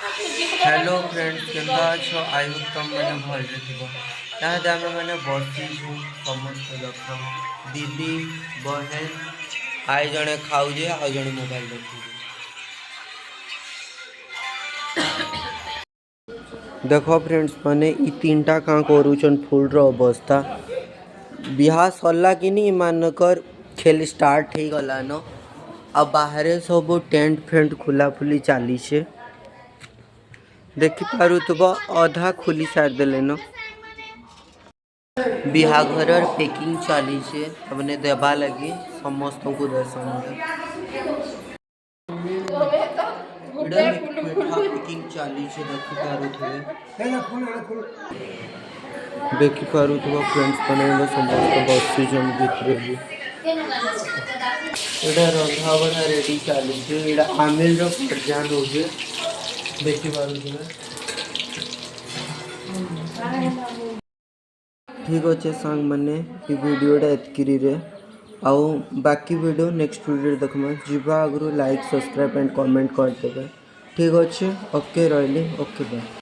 Hello friends केंदा अच्छो I hope तुम मैंने भलरे थी यहाँ आम मैंने बसीचु समस्त देख दीदी बहन आई जड़े खाऊे आ जड़े मोबाइल देखु देख फ्रेंड्स मैंने ई तीन टा क्या करुचन फुल अवस्था बिहा सरला कि नहीं मानकर खेल स्टार्ट हो गलान आ बाहर सब टेंट फेंट खुला खुली चली देखिपु अधा खुली सारी देलेन बिहाघर पैकिंग चली अपने देवा लगी समस्त को देसन पैकिंग चली देखिपु फ्रेंड्स मैंने समस्त बसी भितर यहाँ रंधा बढ़ा रेडी चली आमिल पर्यान हो देखिपे ठीक अच्छे सांग मैंने वीडियोटा एतकी आउ बाकी वीडियो नेक्स्ट वीडियो देखमा जीवा आगु लाइक सब्सक्राइब एंड कमेंट करदे ठीक अच्छे ओके रही ओके बाय।